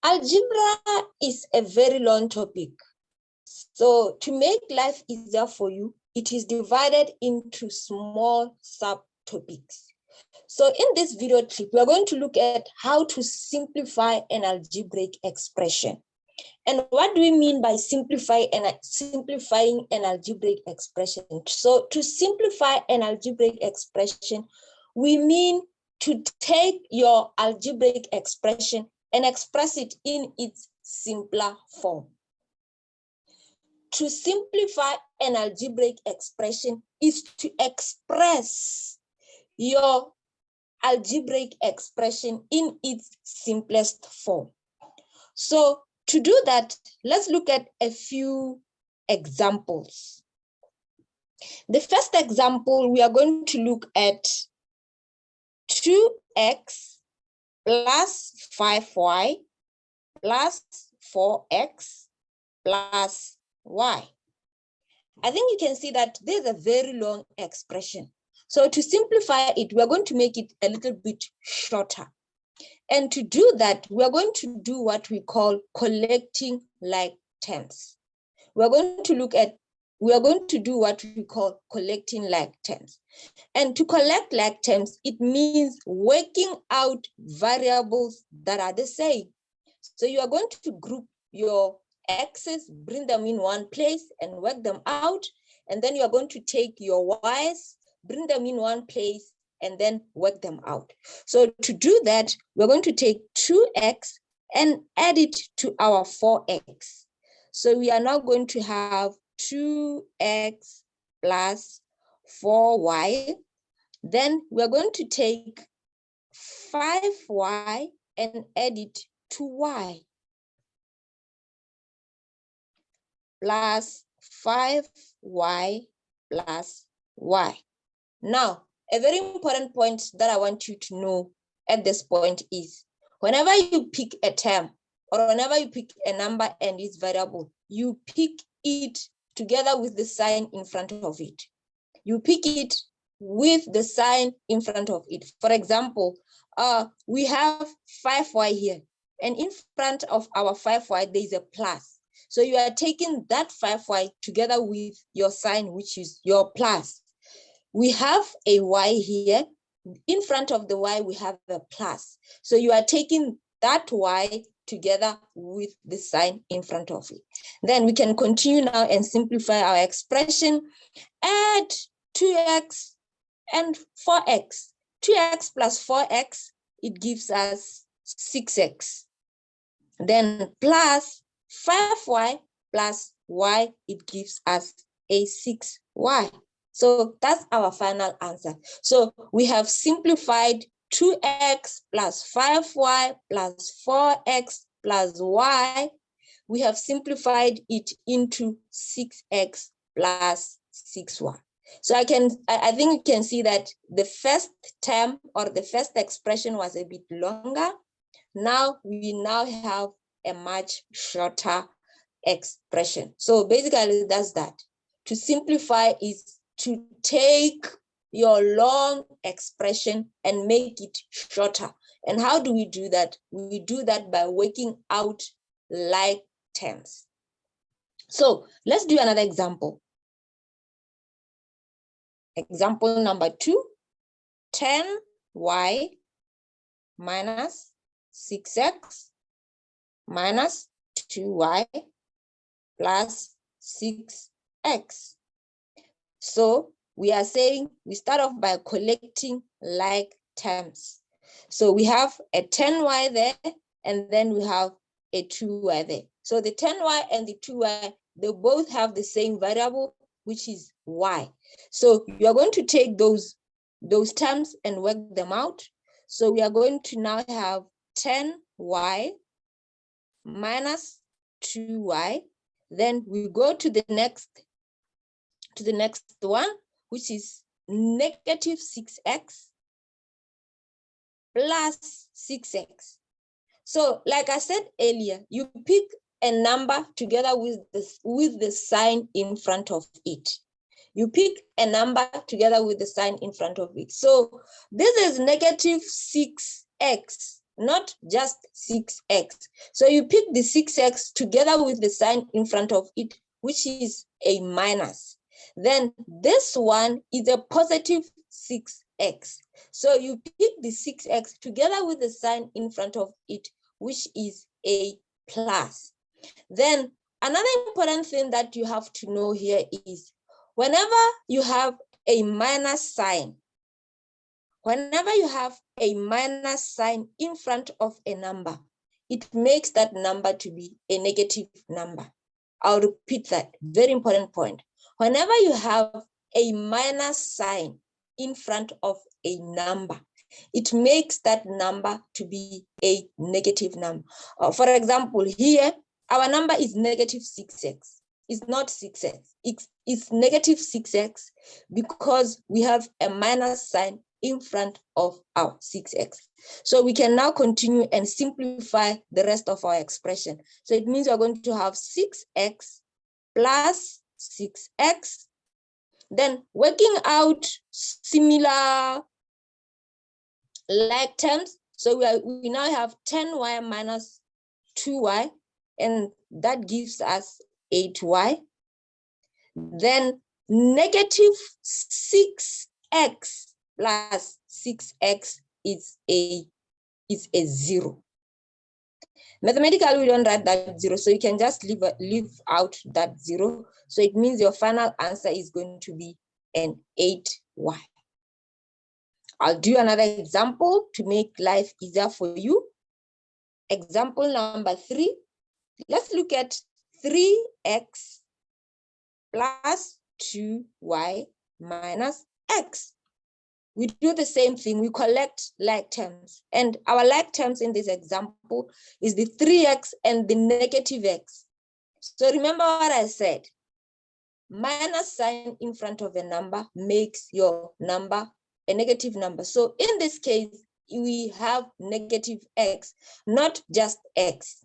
Algebra is a very long topic. So to make life easier for you, it is divided into small subtopics. So in this video clip, we are going to look at how to simplify an algebraic expression. And what do we mean by simplifying an algebraic expression? So to simplify an algebraic expression, we mean to take your algebraic expression and express it in its simpler form. To simplify an algebraic expression is to express your algebraic expression in its simplest form. So to do that, let's look at a few examples. The first example, we are going to look at 2x plus 5y plus 4x plus y. I think you can see that there's a very long expression. So to simplify it, we're going to make it a little bit shorter. And to do that, we're going to do what we call collecting like terms. We're going to do what we call collecting like terms. And to collect like terms, it means working out variables that are the same. So you are going to group your x's, bring them in one place and work them out. And then you are going to take your y's, bring them in one place and then work them out. So to do that, we're going to take 2x and add it to our 4x. So we are now going to have 2x plus 4y. Then we're going to take 5y and add it to y plus 5y plus y. Now, a very important point that I want you to know at this point is whenever you pick a term or whenever you pick a number and its variable, you pick it together with the sign in front of it. You pick it with the sign in front of it. For example, we have 5y here, and in front of our 5y, there is a plus. So you are taking that 5y together with your sign, which is your plus. We have a y here. In front of the y, we have a plus. So you are taking that y together with the sign in front of it. Then we can continue now and simplify our expression. Add 2x and 4x. 2x plus 4x, it gives us 6x. Then plus 5y plus y, it gives us a 6y. So that's our final answer. So we have simplified 2x plus 5y plus 4x plus y. We have simplified it into 6x plus 6y. So I think you can see that the first term or the first expression was a bit longer. Now we have a much shorter expression. So basically that's that. To simplify is to take your long expression and make it shorter. And how do we do that? We do that by working out like terms. So let's do another example. Example number 2, 10y minus 6x minus 2y plus 6x. So we are saying we start off by collecting like terms. So we have a 10y there, and then we have a 2y there. So the 10y and the 2y, they both have the same variable, which is y. So you are going to take those terms and work them out. So we are going to now have 10y minus 2y. Then we go to the next one, which is negative 6x plus 6x. So like I said earlier, you pick a number together with the sign in front of it. You pick a number together with the sign in front of it. So this is negative 6x not just 6x. So you pick the 6x together with the sign in front of it, which is a minus. Then this one is a positive 6x. So you pick the 6x together with the sign in front of it, which is a plus. Then another important thing that you have to know here is whenever you have a minus sign, whenever you have a minus sign in front of a number, it makes that number to be a negative number. I'll repeat that, very important point. Whenever you have a minus sign in front of a number, it makes that number to be a negative number. For example, here, our number is negative 6x. It's not 6x, it's negative 6x because we have a minus sign in front of our 6x. So we can now continue and simplify the rest of our expression. So it means we're going to have 6x plus 6x. Then working out similar like terms. So we now have 10y minus 2y, and that gives us 8y. Then negative 6x plus 6x is a 0. Mathematically, we don't write that 0, so you can just leave out that 0. So it means your final answer is going to be an 8y. I'll do another example to make life easier for you. Example number 3. Let's look at 3x plus 2y minus x. We do the same thing. We collect like terms. And our like terms in this example is the 3x and the negative x. So remember what I said. Minus sign in front of a number makes your number a negative number. So in this case, we have negative x, not just x.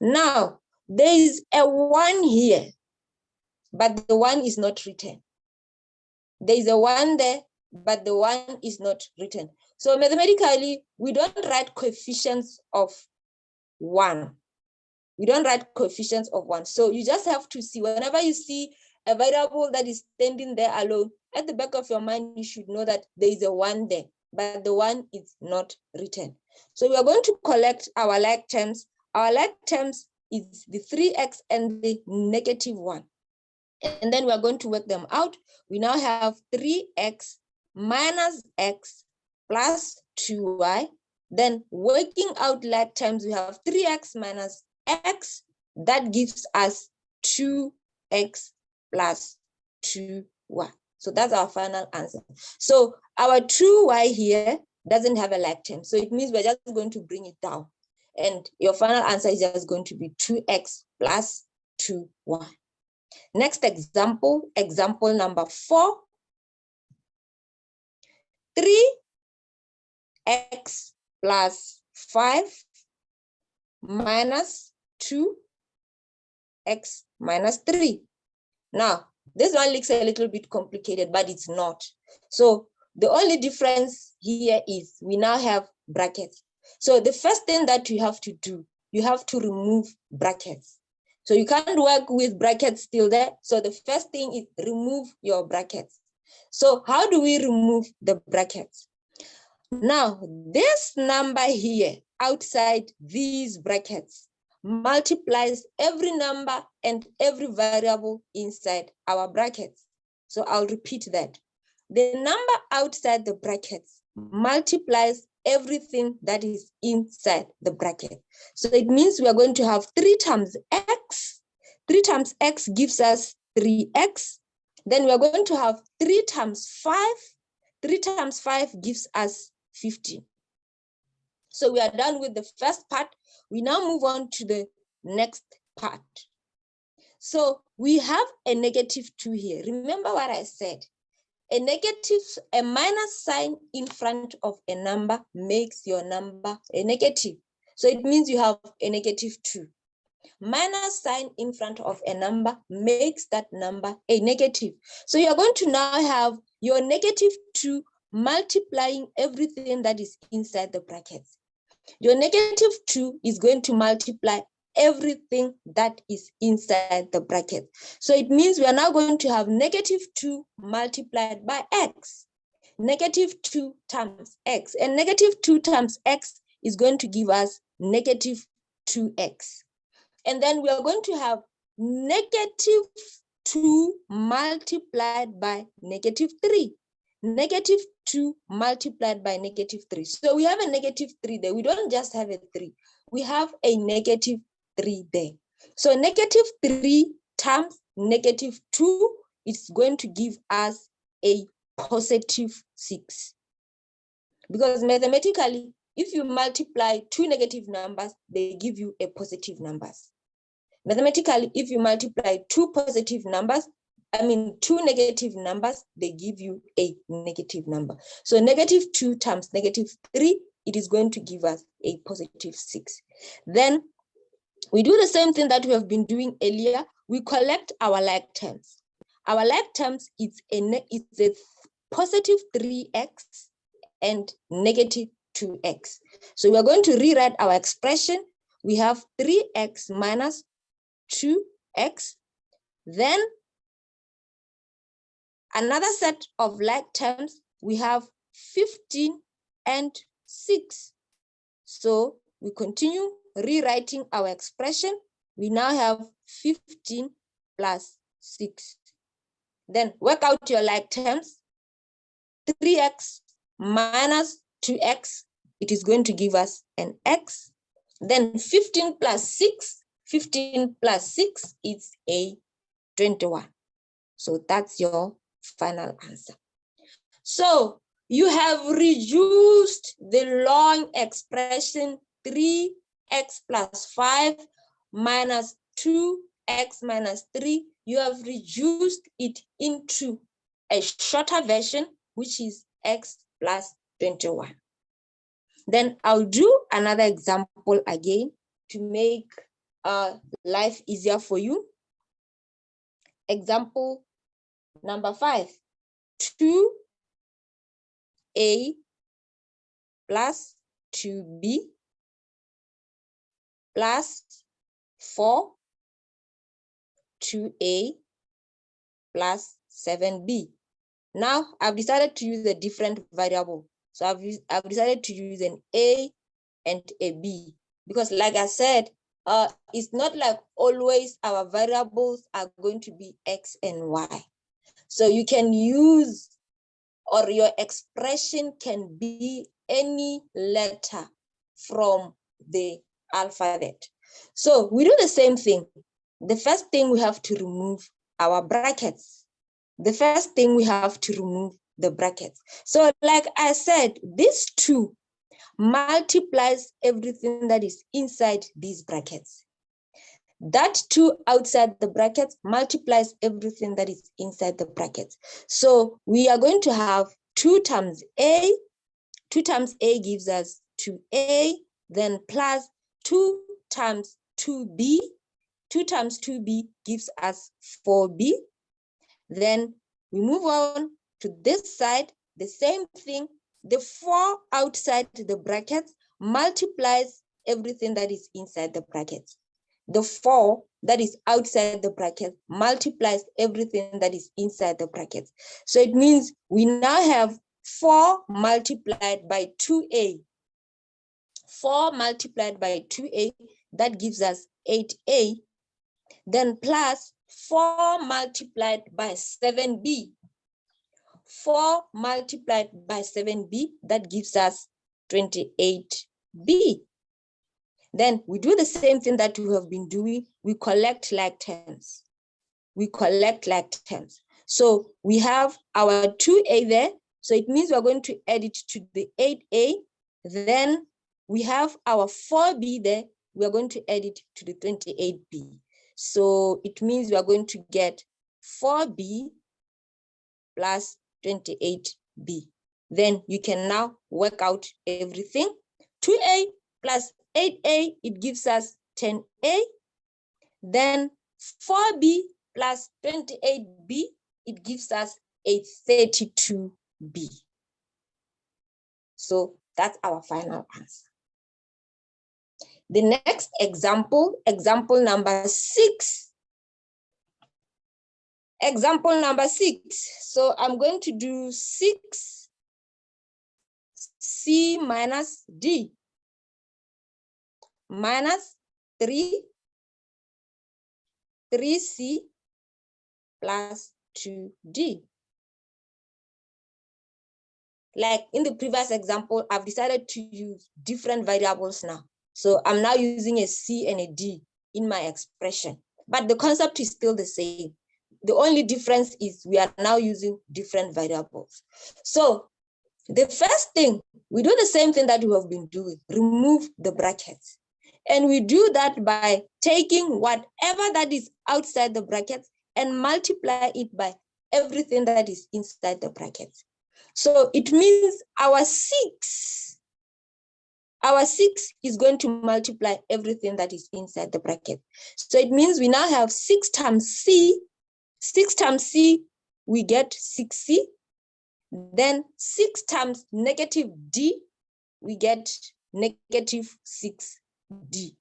Now, there is a 1 here, but the 1 is not written. There is a 1 there, but the 1 is not written. So mathematically, we don't write coefficients of 1. We don't write coefficients of 1. So you just have to see, whenever you see a variable that is standing there alone, at the back of your mind, you should know that there is a 1 there, but the 1 is not written. So we are going to collect our like terms. Our like terms is the 3x and the negative 1. And then we're going to work them out. We now have 3x minus x plus 2y. Then working out like terms, we have 3x minus x. That gives us 2x plus 2y. So that's our final answer. So our 2y here doesn't have a like term. So it means we're just going to bring it down. And your final answer is just going to be 2x plus 2y. Next example, example number 4. 3x plus 5 minus 2x minus 3. Now, this one looks a little bit complicated, but it's not. So the only difference here is we now have brackets. So the first thing that you have to do, you have to remove brackets. So you can't work with brackets still there. So the first thing is remove your brackets. So how do we remove the brackets? Now, this number here outside these brackets multiplies every number and every variable inside our brackets. So I'll repeat that. The number outside the brackets multiplies everything that is inside the bracket. So it means we are going to have 3 times x. 3 times x gives us 3x. Then we are going to have 3 times 5. 3 times 5 gives us 15. So we are done with the first part. We now move on to the next part. So we have a negative 2 here. Remember what I said. A minus sign in front of a number makes your number a negative. So it means you have a negative 2. Minus sign in front of a number makes that number a negative. So you're going to now have your negative 2 multiplying everything that is inside the brackets. Your negative 2 is going to multiply everything that is inside the bracket. So it means we are now going to have negative 2 multiplied by x. Negative 2 times x. And negative 2 times x is going to give us negative 2x. And then we are going to have negative 2 multiplied by negative 3. Negative 2 multiplied by negative 3. So we have a negative 3 there. We don't just have a 3. We have a negative 3 there. So negative 3 times negative 2 is going to give us a positive 6. Because mathematically, if you multiply two negative numbers, they give you a positive numbers. Mathematically, if you multiply two negative numbers, they give you a negative number. So negative 2 times negative 3, it is going to give us a positive 6. Then we do the same thing that we have been doing earlier. We collect our like terms. Our like terms is a positive 3x and negative 2x. So we are going to rewrite our expression. We have 3x minus 2x. Then another set of like terms, we have 15 and 6. So we continue rewriting our expression. We now have 15 plus 6. Then work out your like terms. 3x minus 2x, it is going to give us an x. Then 15 plus 6 is a 21. So that's your final answer. So you have reduced the long expression 3x plus 5 minus 2x minus 3. You have reduced it into a shorter version, which is x plus 21. Then I'll do another example again to make life easier for you. Example number 5, 2a plus 2b plus 4, 2a plus 7b. Now I've decided to use a different variable. So I've decided to use an a and a b, because like I said, it's not like always our variables are going to be x and y. So you can use, or your expression can be any letter from the alphabet. So we do the same thing. The first thing we have to remove our brackets. The first thing we have to remove the brackets. So like I said, this 2 multiplies everything that is inside these brackets. That 2 outside the brackets multiplies everything that is inside the brackets. So we are going to have 2 times a. 2 times a gives us 2a, then plus 2 times 2b. 2 times 2b gives us 4b. Then we move on to this side, the same thing. The 4 outside the brackets multiplies everything that is inside the brackets. The 4 that is outside the bracket multiplies everything that is inside the brackets. So it means we now have 4 multiplied by 2a. 4 multiplied by 2a, that gives us 8a. Then plus 4 multiplied by 7b. 4 multiplied by 7b, that gives us 28b. Then we do the same thing that we have been doing. We collect like terms. We collect like terms. So we have our 2a there. So it means we're going to add it to the 8a. Then we have our 4b there. We are going to add it to the 28b. So it means we are going to get 4b plus 28b. Then you can now work out everything. 2a plus 8a, it gives us 10a. Then 4b plus 28b, it gives us a 32b. So that's our final answer. The next example, example number 6. Example number 6. So I'm going to do 6c minus d minus 3c plus 2d. Like in the previous example, I've decided to use different variables now. So I'm now using a c and a d in my expression, but the concept is still the same. The only difference is we are now using different variables. So the first thing, we do the same thing that we have been doing, remove the brackets. And we do that by taking whatever that is outside the brackets and multiply it by everything that is inside the brackets. So it means our 6 is going to multiply everything that is inside the bracket. So it means we now have 6 times c. 6 times c, we get 6c. Then 6 times negative d, we get negative 6d.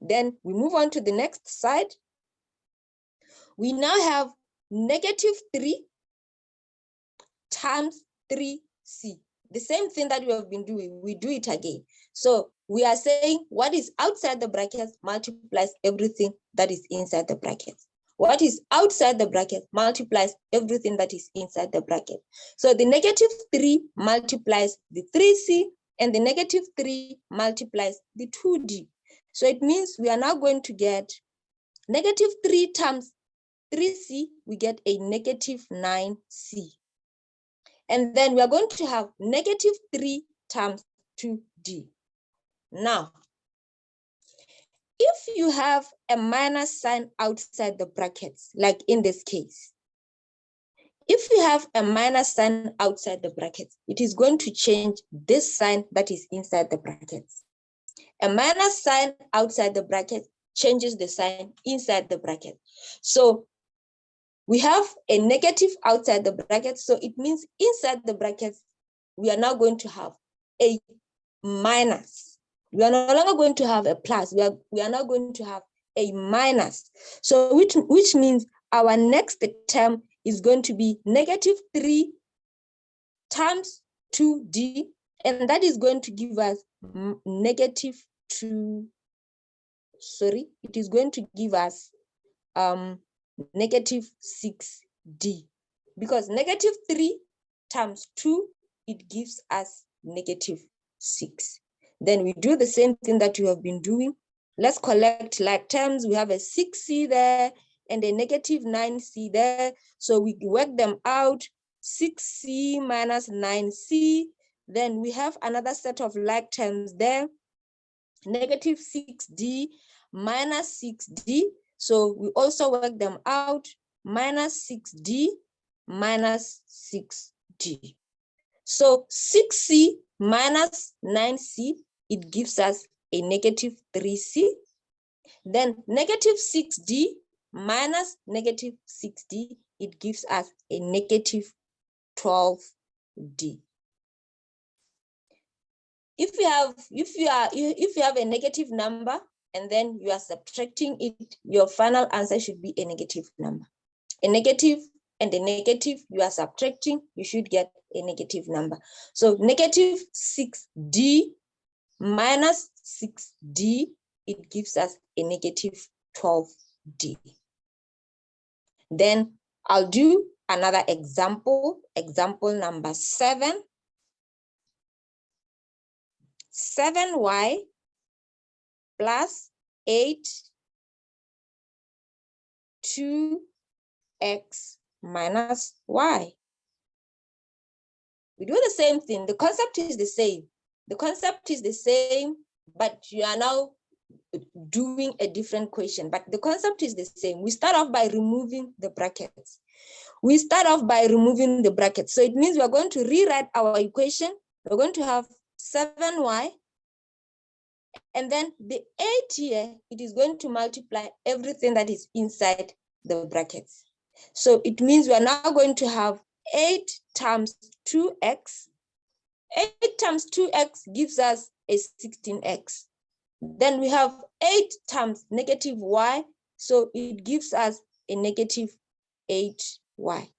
Then we move on to the next side. We now have negative 3 times 3c. The same thing that we have been doing, we do it again. So we are saying what is outside the brackets multiplies everything that is inside the brackets. What is outside the bracket multiplies everything that is inside the bracket. So the negative 3 multiplies the 3c, and the negative 3 multiplies the 2d. So it means we are now going to get negative 3 times 3c, we get a negative 9c. And then we are going to have negative 3 times 2d. Now, if you have a minus sign outside the brackets, like in this case, if you have a minus sign outside the brackets, it is going to change this sign that is inside the brackets. A minus sign outside the bracket changes the sign inside the bracket. So we have a negative outside the bracket. So it means inside the brackets, we are now going to have a minus. We are no longer going to have a plus. We are now going to have a minus. So which means our next term is going to be negative 3 times 2d, and that is going to give us negative 2. Sorry, it is going to give us negative 6d, because negative 3 times 2, it gives us negative 6. Then we do the same thing that we have been doing. Let's collect like terms. We have a 6c there and a negative 9c there. So we work them out. 6c minus 9c. Then we have another set of like terms there. Negative 6d minus 6d. So we also work them out. Minus 6d minus 6d. So 6c minus 9c, it gives us a negative 3c. Then negative 6d minus negative 6d, it gives us a negative 12d. If you have a negative number and then you are subtracting it, your final answer should be a negative number. A negative and a negative, you are subtracting, you should get a negative number. So negative 6d minus 6d, it gives us a negative 12d. Then I'll do another example, example number 7. 7y plus 8 2x minus y. We do the same thing. The concept is the same. The concept is the same, but you are now doing a different question. But the concept is the same. We start off by removing the brackets. So it means we are going to rewrite our equation. We're going to have 7y. And then the 8 here, it is going to multiply everything that is inside the brackets. So it means we are now going to have 8 times 2x. 8 times 2x gives us a 16x. Then we have 8 times negative y, so it gives us a negative 8y.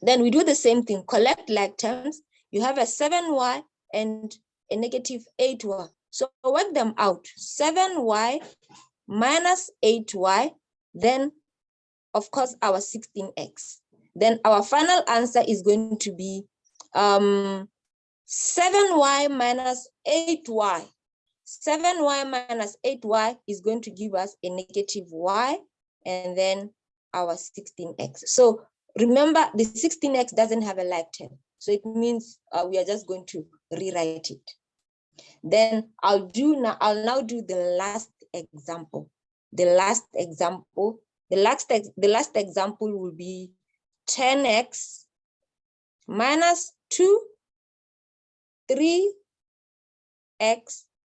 Then we do the same thing, collect like terms. You have a 7y and a negative 8y. So work them out, 7y minus 8y, then of course our 16x. Then our final answer is going to be 7y minus 8y. 7y minus 8y is going to give us a negative y, and then our 16x. So remember, the 16x doesn't have a like term, so it means we are just going to rewrite it. Then I'll now do the last example. The last example will be 10x minus 2, 3x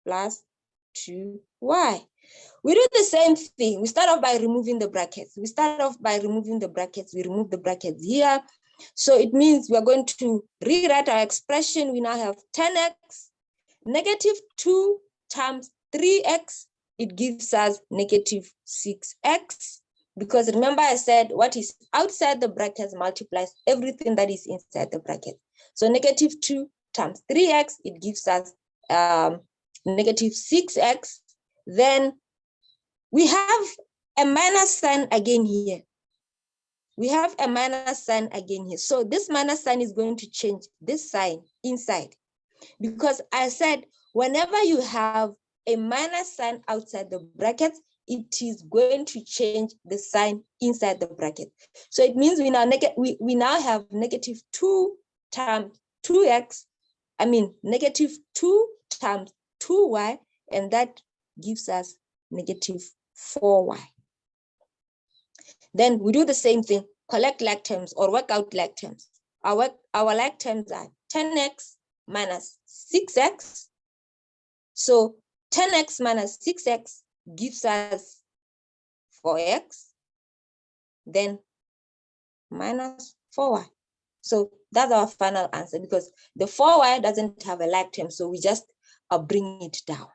plus 2y. We do the same thing. We start off by removing the brackets. We remove the brackets here. So it means we're going to rewrite our expression. We now have 10x, negative 2 times 3x. It gives us negative 6x. Because remember I said what is outside the brackets multiplies everything that is inside the bracket. So negative 2 times 3x, it gives us negative 6x. Then we have a minus sign again here. So this minus sign is going to change this sign inside, because I said whenever you have a minus sign outside the bracket, it is going to change the sign inside the bracket. So it means we now have negative 2 times 2x, negative 2 times 2y, and that gives us negative 4y. Then we do the same thing, collect like terms or work out like terms. Our like terms are 10x minus 6x. So 10x minus 6x gives us 4x, then minus 4y. So that's our final answer, because the 4y doesn't have a like term, so we just bring it down.